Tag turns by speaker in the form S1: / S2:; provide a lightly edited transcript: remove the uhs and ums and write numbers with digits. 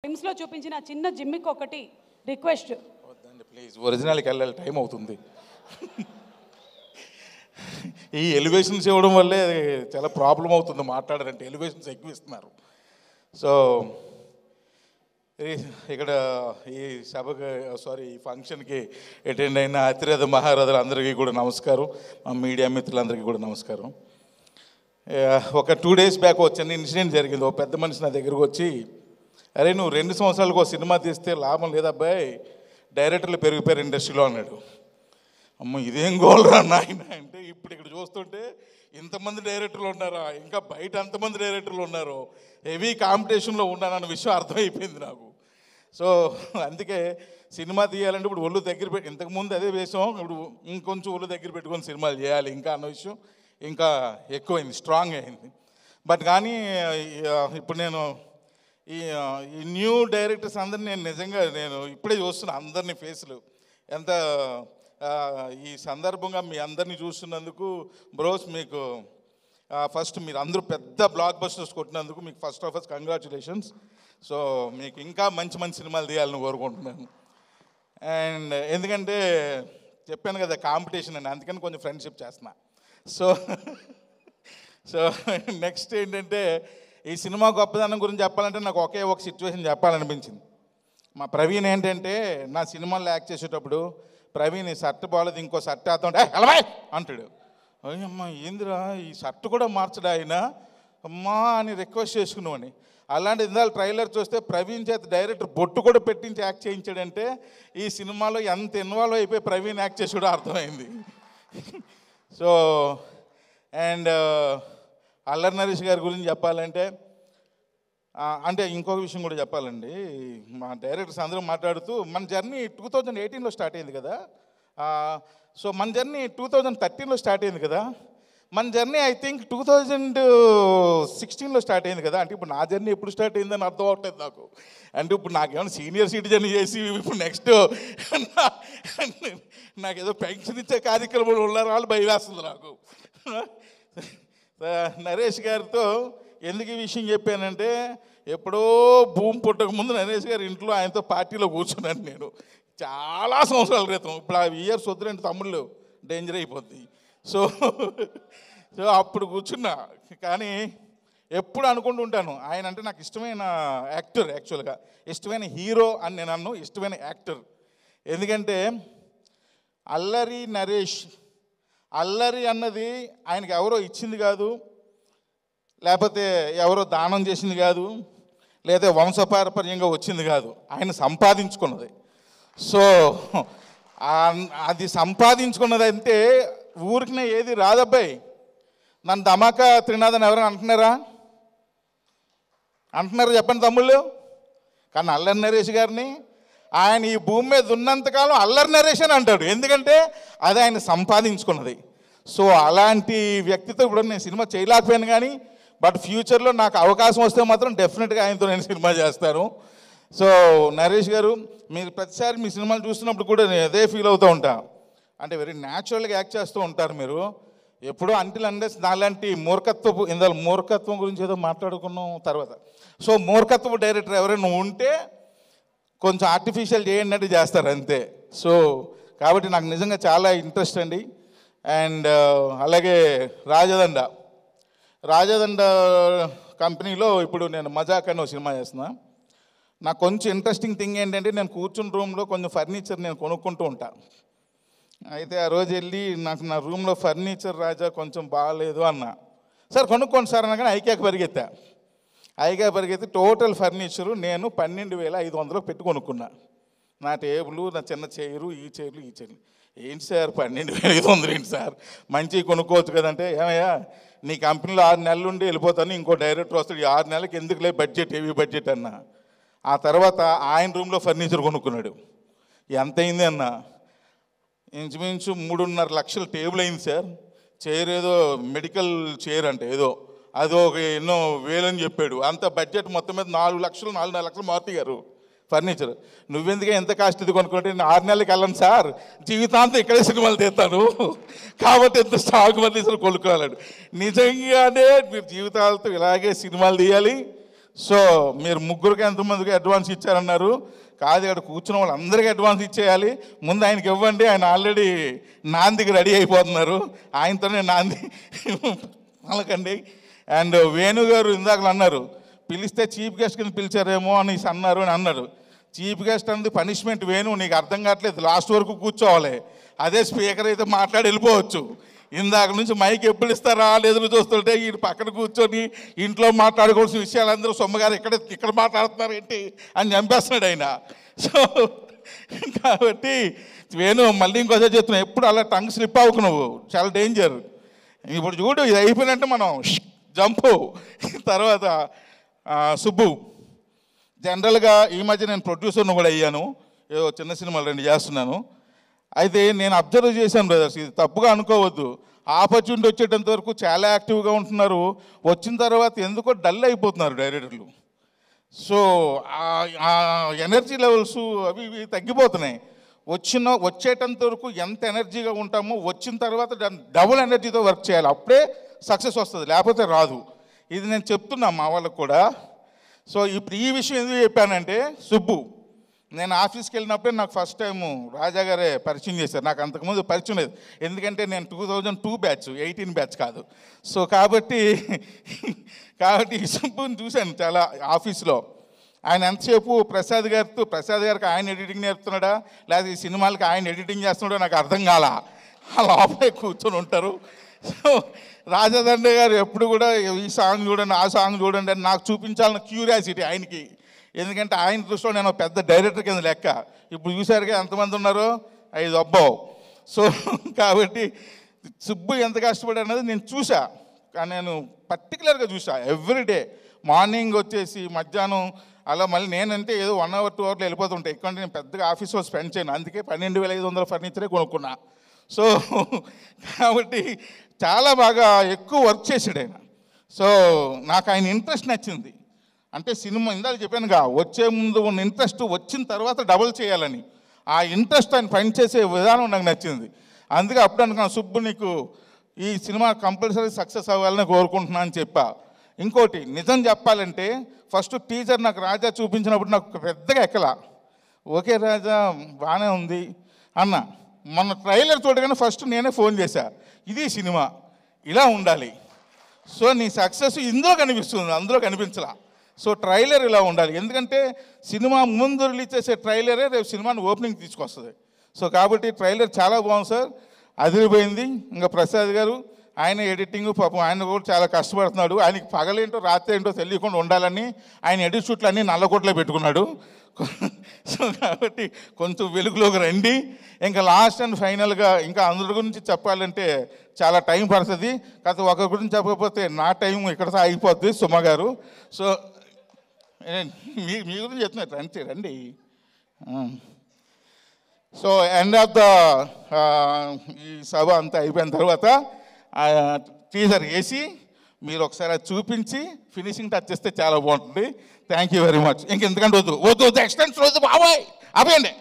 S1: లో చూపించిన చిన్న జిమ్మికి ఒకటి రిక్వెస్ట్.
S2: వద్దండి ప్లీజ్, ఒరిజినల్కి వెళ్ళాలి, టైం అవుతుంది. ఈ ఎలివేషన్స్ ఇవ్వడం వల్లే చాలా ప్రాబ్లం అవుతుంది మాట్లాడారంటే, ఎలివేషన్స్ ఎక్కువ ఇస్తున్నారు. సో ఇక్కడ ఈ సభకి ఈ ఫంక్షన్కి అటెండ్ అయిన అతిరథ మహారథులు అందరికీ కూడా నమస్కారం, మా మీడియా మిత్రులందరికీ కూడా నమస్కారం. ఒక 2 days బ్యాక్ చిన్న ఇన్సిడెంట్ జరిగింది. ఒక పెద్ద మనిషి నా దగ్గరకు వచ్చి, అరే నువ్వు 2 సంవత్సరాలకు ఒక సినిమా తీస్తే లాభం లేదబ్బాయి, డైరెక్టర్లు పెరిగిపోయారు ఇండస్ట్రీలో అన్నాడు. అమ్మ ఇదేం గోల్రా నాయన అంటే, ఇప్పుడు ఇక్కడ చూస్తుంటే ఇంతమంది డైరెక్టర్లు ఉన్నారా, ఇంకా బయట అంతమంది డైరెక్టర్లు ఉన్నారు, హెవీ కాంపిటీషన్లో ఉన్నానన్న విషయం అర్థమైపోయింది నాకు. సో అందుకే సినిమా తీయాలంటే ఇప్పుడు ఒళ్ళు దగ్గర పెట్టి, ఇంతకుముందు అదే వేసాం, ఇప్పుడు ఇంకొంచెం ఒళ్ళు దగ్గర పెట్టుకొని సినిమాలు చేయాలి ఇంకా అన్న విషయం ఇంకా ఎక్కువైంది, స్ట్రాంగ్ అయింది. బట్ కానీ ఇప్పుడు నేను ఈ న్యూ డైరెక్టర్స్ అందరినీ నేను నిజంగా ఇప్పుడే చూస్తున్నా అందరినీ ఫేస్లు. ఎంత ఈ సందర్భంగా మీ అందరినీ చూస్తున్నందుకు బ్రోస్ మీకు ఫస్ట్ మీరు అందరూ పెద్ద బ్లాక్ బస్టర్స్ కొట్టినందుకు మీకు first of all congratulations. So మీకు ఇంకా మంచి మంచి సినిమాలు తీయాలని కోరుకుంటున్నాను. అండ్ ఎందుకంటే చెప్పాను కదా కాంపిటీషన్ అని, అందుకని కొంచెం ఫ్రెండ్షిప్ చేస్తున్నా. సో నెక్స్ట్ ఏంటంటే, ఈ సినిమా గొప్పదనం గురించి చెప్పాలంటే నాకు ఒకే ఒక సిచ్యువేషన్ చెప్పాలనిపించింది. మా ప్రవీణ్ ఏంటంటే, నా సినిమాల్లో యాక్ట్ చేసేటప్పుడు ప్రవీణ్ ఈ షర్ట్ బాగాలేదు ఇంకో షర్ట్ వేస్తుంటే అలవాయ్ అంటాడు. అమ్మా ఏందిరా ఈ షర్ట్ కూడా మార్చడా ఆయన అమ్మా అని రిక్వెస్ట్ చేసుకున్నామని. అలాంటి ఇందాక ట్రైలర్ చూస్తే ప్రవీణ్ చేత డైరెక్టర్ బొట్టు కూడా పెట్టించి యాక్ట్ చేయించాడంటే ఈ సినిమాలో ఎంత ఇన్వాల్వ్ అయిపోయి ప్రవీణ్ యాక్ట్ చేసి కూడా అర్థమైంది. సో అండ్ అల్లరి నరేష్ గారి గురించి చెప్పాలంటే, అంటే ఇంకొక విషయం కూడా చెప్పాలండి. మా డైరెక్టర్స్ అందరూ మాట్లాడుతూ మన జర్నీ 2018లో స్టార్ట్ అయింది కదా, సో మన జర్నీ 2013లో స్టార్ట్ అయింది కదా, మన జర్నీ ఐ థింక్ 2016లో స్టార్ట్ అయింది కదా. అంటే ఇప్పుడు నా జర్నీ ఎప్పుడు స్టార్ట్ అయిందని అర్థం అవట్లేదు నాకు. అంటే ఇప్పుడు నాకేమైనా సీనియర్ సిటిజన్ చేసి ఇప్పుడు నెక్స్ట్ నాకేదో పెన్షన్ ఇచ్చే కార్యక్రమాలు ఉన్నారు వాళ్ళు భయం వేస్తుంది నాకు. నరేష్ గారితో ఎందుకు ఈ విషయం చెప్పానంటే, ఎప్పుడో భూమి పుట్టక ముందు నరేష్ గారి ఇంట్లో ఆయనతో పార్టీలో కూర్చున్నాను నేను చాలా సంవత్సరాల క్రితం. ఇప్పుడు ఆ ఇయర్స్ వద్దురంటే తమ్ముళ్ళు డేంజర్ అయిపోద్ది. సో అప్పుడు కూర్చున్నా. కానీ ఎప్పుడు అనుకుంటూ ఉంటాను, ఆయన అంటే నాకు ఇష్టమైన యాక్టర్, యాక్చువల్గా ఇష్టమైన హీరో అని నేను అన్ను, ఇష్టమైన యాక్టర్. ఎందుకంటే అల్లరి నరేష్, అల్లరి అన్నది ఆయనకి ఎవరో ఇచ్చింది కాదు, లేకపోతే ఎవరో దానం చేసింది కాదు, లేదా వంశపారపర్యంగా వచ్చింది కాదు, ఆయన సంపాదించుకున్నది. సో అది సంపాదించుకున్నది అంటే ఊరికినే ఏది రాదబ్బాయి. నన్ను ధమాకా త్రినాథన్ ఎవరైనా అంటున్నారు చెప్పండి తమ్ముళ్ళు. కానీ అల్లరి నరేష్ గారిని ఆయన ఈ భూమి మీద ఉన్నంతకాలం అల్లరి నరేష్ అని అంటాడు, ఎందుకంటే అది ఆయన సంపాదించుకున్నది. సో అలాంటి వ్యక్తితో ఇప్పుడు నేను సినిమా చేయలేకపోయాను, కానీ బట్ ఫ్యూచర్లో నాకు అవకాశం వస్తే మాత్రం డెఫినెట్గా ఆయనతో నేను సినిమా చేస్తాను. సో నరేష్ గారు, మీరు ప్రతిసారి మీ సినిమాలు చూస్తున్నప్పుడు కూడా నేను అదే ఫీల్ అవుతూ ఉంటాను. అంటే వెరీ న్యాచురల్గా యాక్ట్ చేస్తూ ఉంటారు మీరు. ఎప్పుడో అంటిల్ అండర్స్ నాలాంటి మూర్ఖత్వపు, ఇందులో మూర్ఖత్వం గురించి ఏదో మాట్లాడుకున్నాం తర్వాత. సో మూర్ఖత్వపు డైరెక్టర్ ఎవరైనా ఉంటే కొంచెం ఆర్టిఫిషియల్ చేయండి చేస్తారు అంతే. సో కాబట్టి నాకు నిజంగా చాలా ఇంట్రెస్ట్ అండి. అండ్ అలాగే రాజదండ కంపెనీలో ఇప్పుడు నేను మజాక్ అని ఒక సినిమా చేస్తున్నా. నాకు కొంచెం ఇంట్రెస్టింగ్ థింగ్ ఏంటంటే, నేను కూర్చున్న రూమ్లో కొంచెం ఫర్నిచర్ నేను కొనుక్కుంటూ ఉంటాను. అయితే ఆ రోజు వెళ్ళి నాకు నా రూమ్లో ఫర్నిచర్ రాజా కొంచెం బాగాలేదు అన్నా. సార్ కొనుక్కోండి సార్ అనగానే ఐక్యాకి పరిగెత్తి టోటల్ ఫర్నిచరు నేను 12,500 పెట్టి కొనుక్కున్నా. నా టేబుల్, నా చిన్న చైరు, ఈ చైర్లు. ఏంటి సార్ 12,500 ఏంటి సార్, మంచిగా కొనుక్కోవచ్చు కదంటే, ఏమయ్యా నీ కంపెనీలో 6 నెలలు ఉండి వెళ్ళిపోతాను, ఇంకో డైరెక్టర్ వస్తాడు, 6 నెలలకి ఎందుకులే బడ్జెట్, హెవీ బడ్జెట్ అన్నా. ఆ తర్వాత ఆయన రూమ్లో ఫర్నిచర్ కొనుక్కున్నాడు. ఎంత అయింది అన్న, ఇంచుమించు 3.5 లక్షల టేబుల్ అయింది సార్. చైర్ ఏదో మెడికల్ చైర్ అంటే ఏదో అదో ఎన్నో వేలని చెప్పాడు. అంత బడ్జెట్ మొత్తం మీద 4 లక్షలు 4.5 లక్షలు మారుతి గారు ఫర్నిచర్. నువ్వెందుకే ఎంత కాస్ట్ ఇది కొనుక్కుంటే, నేను 6 నెలలకి వెళ్ళను సార్, జీవితాంతం ఇక్కడే సినిమాలు తీస్తాను కాబట్టి ఎంత స్టాక్ ఫర్నిచర్ కొనుక్కోవాలండి. నిజంగానే మీరు జీవితాలతో ఇలాగే సినిమాలు తీయాలి. సో మీరు ముగ్గురికి ఎంతమందికి అడ్వాన్స్ ఇచ్చారన్నారు, కాదు ఇక్కడ కూర్చున్న వాళ్ళందరికీ అడ్వాన్స్ ఇచ్చేయాలి, ముందు ఆయనకి ఇవ్వండి, ఆయన ఆల్రెడీ నాందికి రెడీ అయిపోతున్నారు, ఆయనతోనే నాంది అనకండి. అండ్ వేణు గారు ఇందాక అన్నారు పిలిస్తే చీఫ్ గెస్ట్ కింద పిలిచారేమో అని అన్నారు అని అన్నారు. చీఫ్ గెస్ట్ అనేది పనిష్మెంట్ వేణు, నీకు అర్థం కావట్లేదు, లాస్ట్ వరకు కూర్చోవాలి. అదే స్పీకర్ అయితే మాట్లాడి వెళ్ళిపోవచ్చు. ఇందాక నుంచి మైక్ ఎప్పుడు ఇస్తారా ఎదురు చూస్తుంటే ఈ పక్కన కూర్చొని ఇంట్లో మాట్లాడుకోవాల్సిన విషయాలందరూ సొమ్మగారు ఇక్కడ మాట్లాడుతున్నారు ఏంటి అని చంపేస్తున్నాడు ఆయన. సో కాబట్టి వేణు మళ్ళీ ఇంకోసారి చెప్తున్నావు, ఎప్పుడు అలా టంగ్ స్లిప్ అవ్వకు, నువ్వు చాలా డేంజర్. ఇప్పుడు చూడు ఇది అయిపోయినట్టే మనం జంపు. తర్వాత సుబ్బు, జనరల్గా ఈ మధ్య నేను ప్రొడ్యూసర్ను కూడా అయ్యాను, ఏదో చిన్న సినిమాలు 2 చేస్తున్నాను. అయితే నేను అబ్జర్వ్ చేశాను బ్రదర్స్, ఇది తప్పుగా అనుకోవద్దు, ఆపర్చునిటీ వచ్చేటంత వరకు చాలా యాక్టివ్గా ఉంటున్నారు, వచ్చిన తర్వాత ఎందుకో డల్ అయిపోతున్నారు డైరెక్టర్లు. సో ఆ ఎనర్జీ లెవెల్స్ అవి ఇవి తగ్గిపోతున్నాయి. వచ్చేటంత వరకు ఎంత ఎనర్జీగా ఉంటామో వచ్చిన తర్వాత డబుల్ ఎనర్జీతో వర్క్ చేయాలి, అప్పుడే సక్సెస్ వస్తుంది, లేకపోతే రాదు. ఇది నేను చెప్తున్నా మా వాళ్ళకు కూడా. సో ఇప్పుడు ఈ విషయం ఎందుకు చెప్పానంటే, సుబ్బు నేను ఆఫీస్కి వెళ్ళినప్పుడే నాకు ఫస్ట్ టైము రాజా గారే పరిచయం చేశారు, నాకు అంతకుముందు పరిచయం లేదు, ఎందుకంటే నేను 2002 బ్యాచ్ 18 బ్యాచ్ కాదు. సో కాబట్టి ఈ సుబ్బుని చూశాను చాలా ఆఫీస్లో. ఆయన ఎంతసేపు ప్రసాద్ గారికి ఆయన ఎడిటింగ్ నేర్పుతున్నాడా లేదా ఈ సినిమాలకి ఆయన ఎడిటింగ్ చేస్తున్నాడో నాకు అర్థం కాలా, ఆ లోపలే కూర్చొని ఉంటారు. సో రాజాదండ్రి గారు ఎప్పుడు కూడా ఈ సాంగ్ చూడండి ఆ సాంగ్ చూడండి అని నాకు చూపించాలన్న క్యూరియాసిటీ ఆయనకి, ఎందుకంటే ఆయన దృష్టిలో నేను పెద్ద డైరెక్టర్ కింద లెక్క. ఇప్పుడు చూసారుగా ఎంతమంది ఉన్నారో 5 అబ్బావు. సో కాబట్టి సుబ్బు ఎంత కష్టపడి అన్నది నేను చూసా, కానీ నేను పర్టికులర్గా చూసా ఎవ్రీడే. మార్నింగ్ వచ్చేసి మధ్యాహ్నం అలా మళ్ళీ నేనంటే ఏదో 1 hour 2 hours వెళ్ళిపోతుంటాయి, ఎందుకంటే నేను పెద్దగా ఆఫీస్లో స్పెండ్ చేయను, అందుకే 12,500 ఫర్నిచరే కొనుక్కున్నా. సో కాబట్టి చాలా బాగా ఎక్కువ వర్క్ చేసాడు ఆయన. సో నాకు ఆయన ఇంట్రెస్ట్ నచ్చింది. అంటే సినిమా ఇందాక చెప్పానుగా, వచ్చే ముందు ఉన్న ఇంట్రెస్ట్ వచ్చిన తర్వాత డబుల్ చేయాలని, ఆ ఇంట్రెస్ట్ ఆయన పనిచేసే విధానం నాకు నచ్చింది. అందుకే అప్పుడు అనుకున్నాను, సుబ్బు నీకు ఈ సినిమా కంపల్సరీ సక్సెస్ అవ్వాలని కోరుకుంటున్నా అని చెప్పా. ఇంకోటి నిజం చెప్పాలంటే, ఫస్ట్ టీజర్ నాకు రాజా చూపించినప్పుడు నాకు పెద్దగా ఎక్కలా, ఓకే రాజా బాగానే ఉంది అన్న. మొన్న ట్రైలర్ చూడగానే ఫస్ట్ నేనే ఫోన్ చేశా, ఇది సినిమా ఇలా ఉండాలి, సో నీ సక్సెస్ ఇందులో కనిపిస్తుంది, అందులో కనిపించలా. సో ట్రైలర్ ఇలా ఉండాలి, ఎందుకంటే సినిమా ముందు రిలీజ్ చేసే ట్రైలరే రేపు సినిమాని ఓపెనింగ్ తీసుకొస్తుంది. సో కాబట్టి ట్రైలర్ చాలా బాగుంది సార్, అదిరిపోయింది. ఇంకా ప్రసాద్ గారు ఆయన ఎడిటింగ్ పాపం ఆయన కూడా చాలా కష్టపడుతున్నాడు, ఆయనకి పగలేంటో రాత్రి ఏంటో తెలియకుండా ఉండాలని ఆయన ఎడిట్ షూట్లు అన్నీ నల్లకోట్లో పెట్టుకున్నాడు. సో కాబట్టి కొంచెం వెలుగులోకి రండి. ఇంకా లాస్ట్ అండ్ ఫైనల్గా ఇంకా అందరి గురించి చెప్పాలంటే చాలా టైం పడుతుంది, కాకపోతే ఒకరి గురించి చెప్పకపోతే నా టైం ఇక్కడతో అయిపోద్ది సుమ గారు. సో మీ గురించి చెప్తున్నారు, రండి. సో ఎండ్ ఆఫ్ ద ఈ సభ అంతా అయిపోయిన తర్వాత టీజర్ వేసి మీరు ఒకసారి అది చూపించి ఫినిషింగ్ టచ్ చేస్తే చాలా బాగుంటుంది. Thank you very much. ఇంకెందుకంటే వద్దు ఎక్స్టెన్స్ వద్దు బాబాయ్, ఆపేయండి.